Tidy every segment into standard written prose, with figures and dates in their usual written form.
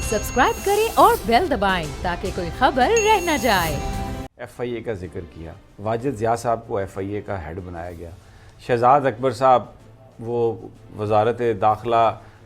Subscribe करें और bell दबाएं ताकि कोई खबर रह न जाए। FIA का जिक्र किया, वाजिद ज़िया साहब को FIA का हेड बनाया गया। शहजाद अकबर साहब वो वजारत दाखिला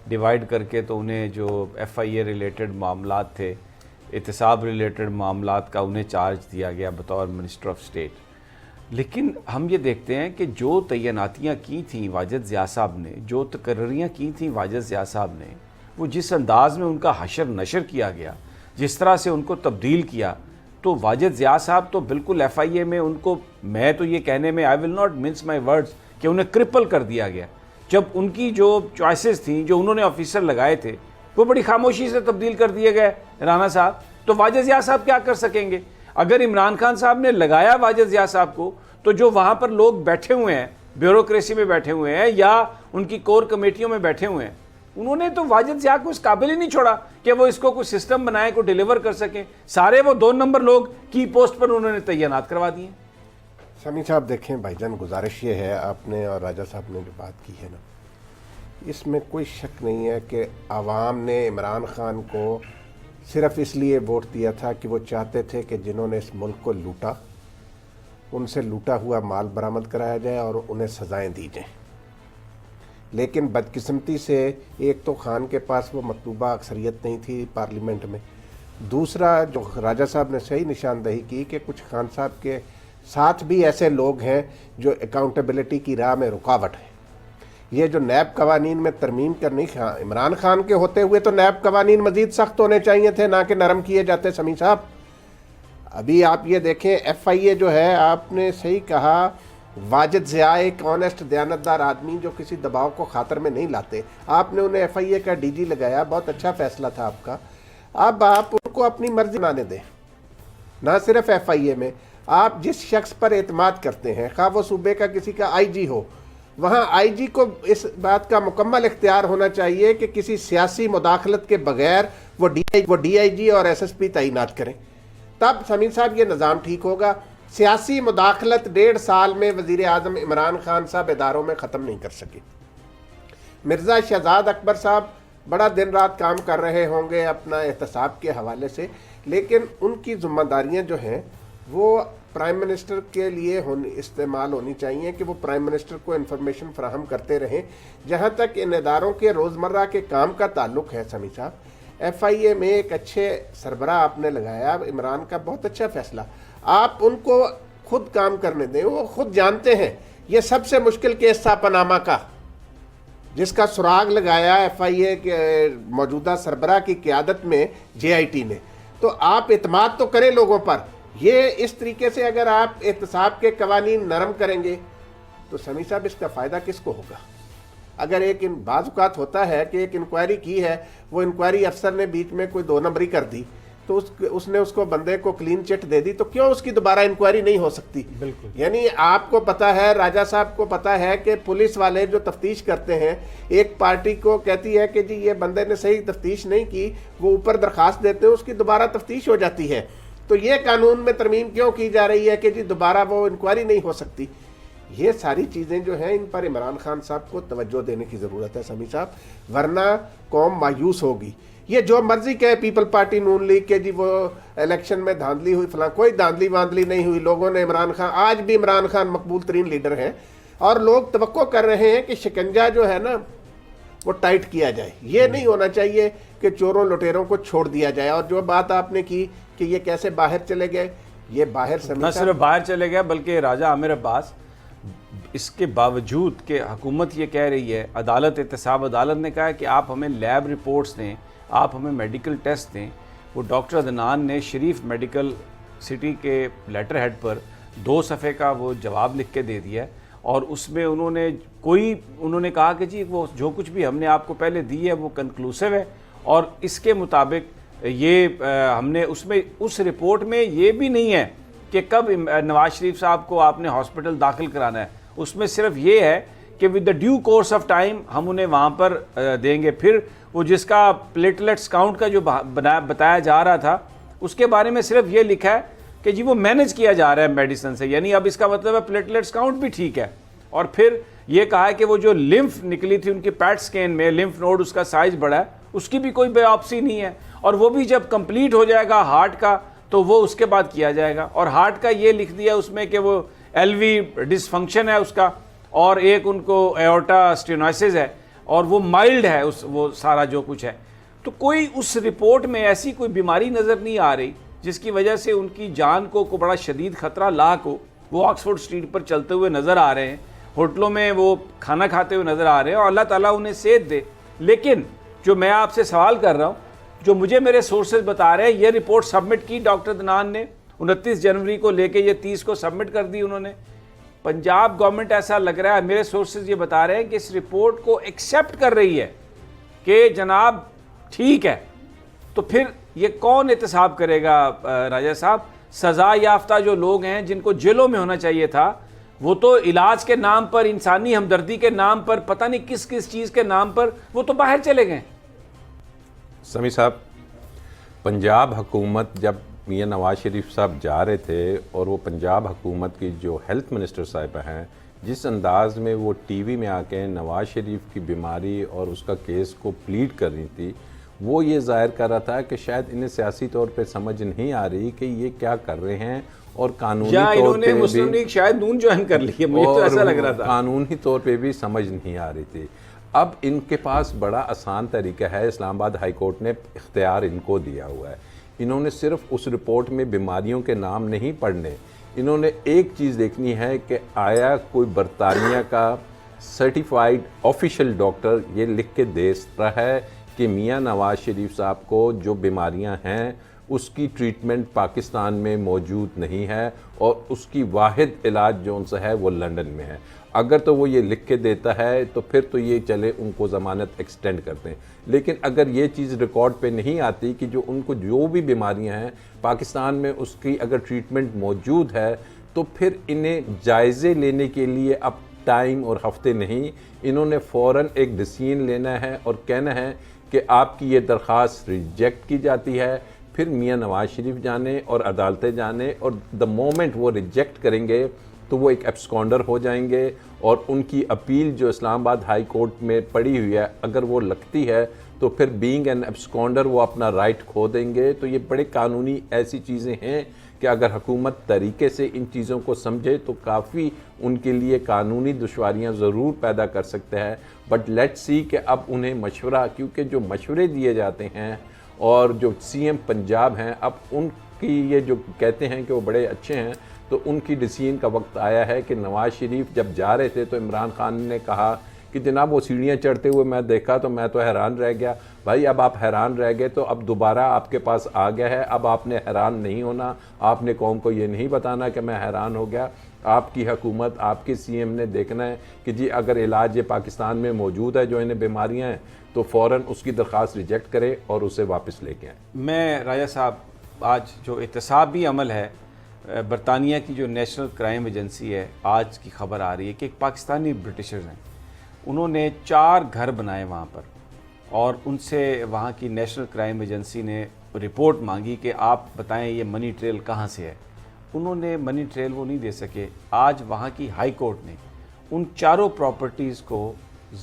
डिवाइड करके तो उन्हें जो FIA रिलेटेड मामलात थे, एहतसाब रिलेटेड मामलात का उन्हें चार्ज दिया गया बतौर मिनिस्टर ऑफ स्टेट। लेकिन हम ये देखते हैं कि जो तैनातियाँ की थी वाजिद ज़िया साहब ने, जो तकर्रियाँ की थी वाजिद ज़िया साहब ने, वो जिस अंदाज़ में उनका हशर नशर किया गया, जिस तरह से उनको तब्दील किया, तो वाजिद ज़िया साहब तो बिल्कुल FIA में उनको, मैं तो ये कहने में I will not mince my words, कि उन्हें क्रिपल कर दिया गया। जब उनकी जो चॉइसेस थी, जो उन्होंने ऑफिसर लगाए थे, वो बड़ी खामोशी से तब्दील कर दिए गए राना साहब। तो वाजिद ज़िया साहब क्या कर सकेंगे? अगर इमरान खान साहब ने लगाया वाजिद ज़िया साहब को, तो जो वहाँ पर लोग बैठे हुए हैं, ब्यूरोक्रेसी में बैठे हुए हैं या उनकी कोर कमेटियों में बैठे हुए हैं, उन्होंने तो वाजिद ज़िया को इस काबिल ही नहीं छोड़ा कि वो इसको कुछ सिस्टम बनाए, को डिलीवर कर सकें। सारे वो 2 नंबर लोग की पोस्ट पर उन्होंने तैनात करवा दिए। समी साहब देखें, भाईजान गुजारिश ये है, आपने और राजा साहब ने जो बात की है ना, इसमें कोई शक नहीं है कि आवाम ने इमरान खान को सिर्फ इसलिए वोट दिया था कि वो चाहते थे कि जिन्होंने इस मुल्क को लूटा, उनसे लूटा हुआ माल बरामद कराया जाए और उन्हें सज़ाएं दी जाएं। लेकिन बदकिस्मती से एक तो खान के पास वो मतलूबा अक्सरियत नहीं थी पार्लियामेंट में, दूसरा जो राजा साहब ने सही निशानदही की कि कुछ खान साहब के साथ भी ऐसे लोग हैं जो अकाउंटेबिलिटी की राह में रुकावट है। ये जो नैब कवानीन में तरमीम करनी, इमरान खान के होते हुए तो नैब कवानीन मज़ीद सख्त होने चाहिए थे, ना कि नरम किए जाते। समी साहब अभी आप ये देखें, FIA जो है, आपने सही कहा, वाजिद ज़िया एक ऑनेस्ट दयानतदार आदमी जो किसी दबाव को खातर में नहीं लाते, आपने उन्हें FIA का DG लगाया, बहुत अच्छा फैसला था आपका। अब आप उनको अपनी मर्जी बनाने दें, ना सिर्फ FIA में। आप जिस शख्स पर एतमाद करते हैं, खा वो सूबे का किसी का IG हो, वहाँ IG को इस बात का मुकम्मल इख्तियार होना चाहिए कि किसी सियासी मुदाखलत के बगैर वो DIG और SSP तैनात करें। तब समीर साहब ये निज़ाम ठीक होगा। सियासी मुदाखलत 1.5 साल में वज़ीर आज़म इमरान खान साहब इदारों में ख़त्म नहीं कर सके। मिर्ज़ा शहजाद अकबर साहब बड़ा दिन रात काम कर रहे होंगे अपना एहतसाब के हवाले से, लेकिन उनकी ज़िम्मेदारियाँ जो हैं वो प्राइम मिनिस्टर के लिए इस्तेमाल होनी चाहिए कि वो प्राइम मिनिस्टर को इन्फॉर्मेशन फराहम करते रहें। जहाँ तक इन इदारों के रोज़मर्रा के काम का ताल्लुक़ है समी साहब, FIA में एक अच्छे सरबराह आपने लगाया, इमरान का बहुत अच्छा फैसला। आप उनको खुद काम करने दें, वो खुद जानते हैं ये सबसे मुश्किल केस था पनामा का, जिसका सुराग लगाया FIA के मौजूदा सरबराह की क़यादत में JIT ने। तो आप इत्माद तो करें लोगों पर। ये इस तरीके से अगर आप एहतसाब के कवानीन नरम करेंगे तो समी साहब इसका फ़ायदा किसको होगा? अगर एक बाज़-औक़ात होता है कि एक इंक्वायरी की है, वो इंक्वायरी अफसर ने बीच में कोई 2 नंबरी कर दी, तो उसने उसको बंदे को क्लीन चिट दे दी, तो क्यों उसकी दोबारा इंक्वायरी नहीं हो सकती? बिल्कुल। यानी आपको पता है, राजा साहब को पता है कि पुलिस वाले जो तफ्तीश करते हैं, एक पार्टी को कहती है कि जी ये बंदे ने सही तफ्तीश नहीं की, वो ऊपर दरख्वास्त देते हैं, उसकी दोबारा तफ्तीश हो जाती है। तो ये कानून में तरमीम क्यों की जा रही है कि जी दोबारा वो इंक्वायरी नहीं हो सकती? ये सारी चीज़ें जो हैं, इन पर इमरान खान साहब को तवज्जो देने की ज़रूरत है समी साहब, वरना कौम मायूस होगी। ये जो मर्जी कहे पीपल पार्टी नून लीग के जी वो इलेक्शन में धांधली हुई, फलां, कोई धांधली वांधली नहीं हुई। लोगों ने इमरान खान, आज भी इमरान खान मकबूल तरीन लीडर हैं और लोग तवक्को कर रहे हैं कि शिकंजा जो है ना वो टाइट किया जाए। ये नहीं होना चाहिए कि चोरों लुटेरों को छोड़ दिया जाए। और जो बात आपने की कि ये कैसे बाहर चले गए, ये बाहर न सिर्फ बाहर चले गए बल्कि राजा आमिर अब्बास, इसके बावजूद कि हुकूमत ये कह रही है, अदालत एहतसाब अदालत ने कहा है कि आप हमें लैब रिपोर्ट्स दें, आप हमें मेडिकल टेस्ट दें। वो डॉक्टर अदनान ने शरीफ मेडिकल सिटी के लेटर हेड पर 2 सफ़े का वो जवाब लिख के दे दिया और उसमें उन्होंने कहा कि जी वो जो कुछ भी हमने आपको पहले दी है वो कंक्लूसिव है और इसके मुताबिक ये हमने उसमें उस रिपोर्ट में ये भी नहीं है कि कब नवाज शरीफ साहब को आपने हॉस्पिटल दाखिल कराना है। उसमें सिर्फ ये है कि with the due course of time हम उन्हें वहाँ पर देंगे। फिर वो जिसका प्लेटलेट्स काउंट का जो बताया जा रहा था उसके बारे में सिर्फ ये लिखा है कि जी वो मैनेज किया जा रहा है मेडिसिन से, यानी अब इसका मतलब है प्लेटलेट्स काउंट भी ठीक है। और फिर ये कहा है कि वो जो लिम्फ निकली थी उनकी पैट स्कैन में, लिम्फ नोड उसका साइज बढ़ा है उसकी भी कोई बायोप्सी नहीं है, और वो भी जब कंप्लीट हो जाएगा हार्ट का तो वो उसके बाद किया जाएगा। और हार्ट का ये लिख दिया उसमें कि वो एलवी डिसफंक्शन है उसका, और एक उनको एओर्टा स्टेनोसिस है, और वो माइल्ड है वो सारा जो कुछ है। तो कोई उस रिपोर्ट में ऐसी कोई बीमारी नज़र नहीं आ रही जिसकी वजह से उनकी जान को बड़ा शदीद ख़तरा लाक हो। वो ऑक्सफोर्ड स्ट्रीट पर चलते हुए नज़र आ रहे हैं, होटलों में वो खाना खाते हुए नज़र आ रहे हैं, और अल्लाह ताला उन्हें सेहत दे। लेकिन जो मैं आपसे सवाल कर रहा हूँ, जो मुझे मेरे सोर्सेज बता रहे हैं, ये रिपोर्ट सबमिट की डॉक्टर दनान ने 29 जनवरी को लेके ये 30 को सबमिट कर दी उन्होंने। पंजाब गवर्नमेंट ऐसा लग रहा है, मेरे सोर्सेज ये बता रहे हैं कि इस रिपोर्ट को एक्सेप्ट कर रही है कि जनाब ठीक है। तो फिर ये कौन एहतसाब करेगा राजा साहब? सज़ा याफ्ता जो लोग हैं जिनको जेलों में होना चाहिए था, वो तो इलाज के नाम पर, इंसानी हमदर्दी के नाम पर, पता नहीं किस किस चीज़ के नाम पर वो तो बाहर चले गए। समी साहब, पंजाब हुकूमत जब मियां नवाज शरीफ साहब जा रहे थे और वो पंजाब हुकूमत की जो हेल्थ मिनिस्टर साहिबा हैं, जिस अंदाज में वो टीवी में आके नवाज शरीफ की बीमारी और उसका केस को प्लीड कर रही थी, वो ये जाहिर कर रहा था कि शायद इन्हें सियासी तौर पे समझ नहीं आ रही कि ये क्या कर रहे हैं, और कानूनी तौर पे मुस्लिम लीग शायद नून ज्वाइन कर ली है, मुझे तो ऐसा लग रहा था। कानूनी तौर पे भी समझ नहीं आ रही थी। अब इनके पास बड़ा आसान तरीका है, इस्लामाबाद हाई कोर्ट ने इख्तियार इनको दिया हुआ है। इन्होंने सिर्फ उस रिपोर्ट में बीमारियों के नाम नहीं पढ़ने, इन्होंने एक चीज़ देखनी है कि आया कोई बरतानिया का सर्टिफाइड ऑफिशियल डॉक्टर ये लिख के दे रहा है कि मियां नवाज शरीफ साहब को जो बीमारियां हैं उसकी ट्रीटमेंट पाकिस्तान में मौजूद नहीं है, और उसकी वाहिद इलाज जो उनसे है वो लंदन में है। अगर तो वो ये लिख के देता है तो फिर तो ये चले, उनको ज़मानत एक्सटेंड करते हैं। लेकिन अगर ये चीज़ रिकॉर्ड पे नहीं आती कि जो उनको जो भी बीमारियां हैं पाकिस्तान में उसकी अगर ट्रीटमेंट मौजूद है, तो फिर इन्हें जायज़े लेने के लिए अब टाइम और हफ्ते नहीं, इन्होंने फ़ौरन एक डिसीजन लेना है और कहना है कि आपकी ये दरख्वास्त रिजेक्ट की जाती है। फिर मियां नवाज शरीफ जाने और अदालतें जाने, और द मोमेंट वो रिजेक्ट करेंगे तो वो एक एब्सकॉन्डर हो जाएंगे, और उनकी अपील जो इस्लामाबाद हाई कोर्ट में पड़ी हुई है अगर वो लगती है तो फिर बीइंग एन एब्सकॉन्डर वो अपना राइट खो देंगे। तो ये बड़े कानूनी ऐसी चीज़ें हैं कि अगर हुकूमत तरीके से इन चीज़ों को समझे तो काफ़ी उनके लिए कानूनी दुश्वारियां ज़रूर पैदा कर सकते हैं। बट लेट्स सी कि अब उन्हें मशवरा, क्योंकि जो मशवरे दिए जाते हैं और जो सीएम पंजाब हैं, अब उनकी ये जो कहते हैं कि वो बड़े अच्छे हैं, तो उनकी डिसीजन का वक्त आया है कि नवाज शरीफ जब जा रहे थे तो इमरान खान ने कहा कि जनाब वो सीढ़ियाँ चढ़ते हुए मैं देखा तो मैं तो हैरान रह गया। भाई अब आप हैरान रह गए तो अब दोबारा आपके पास आ गया है, अब आपने हैरान नहीं होना, आपने कौम को ये नहीं बताना कि मैं हैरान हो गया। आपकी हुकूमत, आपके सीएम ने देखना है कि जी अगर इलाज ये पाकिस्तान में मौजूद है जो इन्हें बीमारियाँ हैं तो फ़ौरन उसकी दरख्वास्त रिजेक्ट करे और उसे वापस लेके आए। मैं राजा साहब, आज जो एहतसाबी अमल है, बरतानिया की जो नेशनल क्राइम एजेंसी है, आज की खबर आ रही है कि एक पाकिस्तानी ब्रिटिशर्स हैं, उन्होंने 4 घर बनाए वहाँ पर, और उनसे वहाँ की नेशनल क्राइम एजेंसी ने रिपोर्ट मांगी कि आप बताएं ये मनी ट्रेल कहाँ से है। उन्होंने मनी ट्रेल वो नहीं दे सके। आज वहाँ की हाई कोर्ट ने उन 4 प्रॉपर्टीज़ को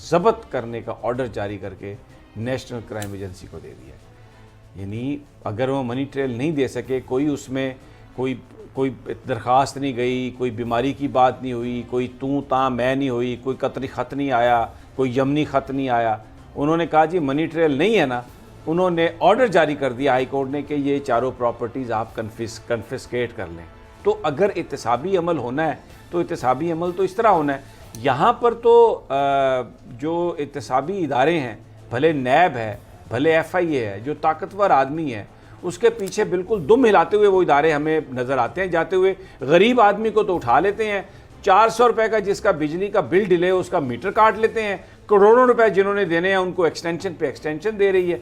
ज़ब्त करने का ऑर्डर जारी करके नेशनल क्राइम एजेंसी को दे दिया। यानी अगर वो मनी ट्रेल नहीं दे सके, कोई उसमें कोई दरख्वास्त नहीं गई, कोई बीमारी की बात नहीं हुई, कोई तू ता मैं नहीं हुई, कोई कतरी ख़त नहीं आया, कोई यमनी ख़त नहीं आया, उन्होंने कहा जी मनी ट्रेल नहीं है ना, उन्होंने ऑर्डर जारी कर दिया हाई कोर्ट ने कि ये 4 प्रॉपर्टीज़ आप कन्फिस्केट कर लें। तो अगर एहतसाबी अमल होना है तो एहतसाबी अमल तो इस तरह होना है। यहाँ पर तो जो एहतसाबी इदारे हैं, भले नैब है, भले FIA है, जो ताकतवर आदमी है, उसके पीछे बिल्कुल दुम हिलाते हुए वो इदारे हमें नज़र आते हैं जाते हुए। गरीब आदमी को तो उठा लेते हैं, 400 रुपये का जिसका बिजली का बिल डिले हो उसका मीटर काट लेते हैं, करोड़ों रुपए जिन्होंने देने हैं उनको एक्सटेंशन पे एक्सटेंशन दे रही है,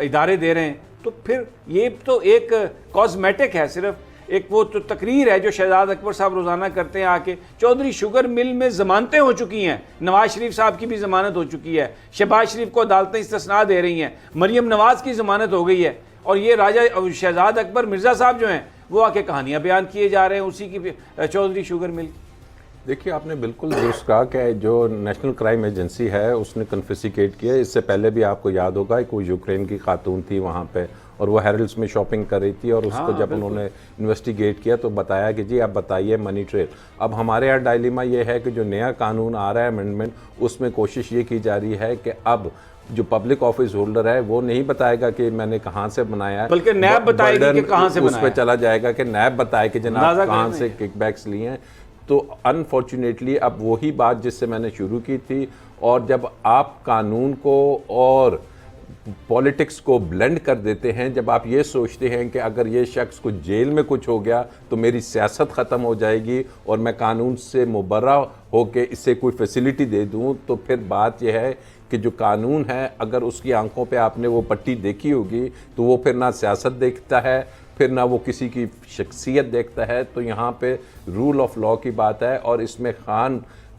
इदारे दे रहे हैं। तो फिर ये तो एक कॉस्मेटिक है, सिर्फ एक वो तो तकरीर है जो शहजाद अकबर साहब रोज़ाना करते हैं आके। चौधरी शुगर मिल में ज़मानतें हो चुकी हैं, नवाज शरीफ साहब की भी ज़मानत हो चुकी है, शहबाज शरीफ को अदालतें इस्तिस्ना दे रही हैं, मरियम नवाज़ की ज़मानत हो गई है, और ये राजा शहजाद अकबर मिर्ज़ा साहब जो हैं वो आके कहानियाँ बयान किए जा रहे हैं उसी की चौधरी शुगर मिल की। देखिए, आपने बिल्कुल दुरुस्त कहा कि जो नेशनल क्राइम एजेंसी है उसने कन्फिस्केट किया। इससे पहले भी आपको याद होगा कि वो यूक्रेन की खातून थी वहाँ पे और वो हैरल्ड्स में शॉपिंग कर रही थी और उसको जब उन्होंने इन्वेस्टिगेट किया तो बताया कि जी आप बताइए मनी ट्रेल। अब हमारे यहाँ डायलेमा ये है कि जो नया कानून आ रहा है अमेंडमेंट, उसमें कोशिश ये की जा रही है कि अब जो पब्लिक ऑफिस होल्डर है वो नहीं बताएगा कि मैंने कहाँ से बनाया है, बल्कि नैब बताएगी कि कहाँ से उस बनाया पर है। चला जाएगा कि नैब बताए कि जनाब अंदाजा कहाँ करें से किकबैक्स लिए हैं। तो अनफॉर्चुनेटली अब वही बात जिससे मैंने शुरू की थी, और जब आप कानून को और पॉलिटिक्स को ब्लेंड कर देते हैं, जब आप ये सोचते हैं कि अगर ये शख्स को जेल में कुछ हो गया तो मेरी सियासत ख़त्म हो जाएगी और मैं कानून से मुबर्रा होकर इससे कोई फैसिलिटी दे दूं, तो फिर बात यह है कि जो कानून है अगर उसकी आंखों पे आपने वो पट्टी देखी होगी तो वो फिर ना सियासत देखता है, फिर ना वो किसी की शख्सियत देखता है। तो यहाँ पे रूल ऑफ लॉ की बात है और इसमें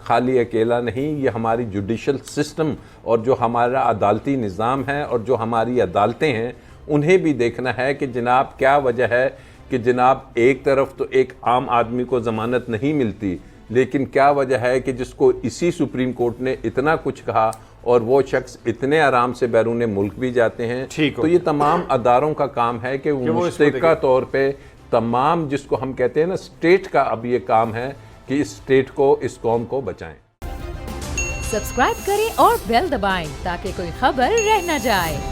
खाली अकेला नहीं, ये हमारी जुडिशल सिस्टम और जो हमारा अदालती निज़ाम है और जो हमारी अदालतें हैं उन्हें भी देखना है कि जनाब क्या वजह है कि जनाब एक तरफ तो एक आम आदमी को ज़मानत नहीं मिलती, लेकिन क्या वजह है कि जिसको इसी सुप्रीम कोर्ट ने इतना कुछ कहा और वो शख्स इतने आराम से बैरून मुल्क भी जाते हैं। तो ये तमाम अदारों का काम है कि वो मुश्तरका तौर पे तमाम, जिसको हम कहते हैं ना स्टेट का, अब ये काम है कि इस स्टेट को, इस कौम को बचाएं। सब्सक्राइब करें और बेल दबाएं ताकि कोई खबर रह न जाए।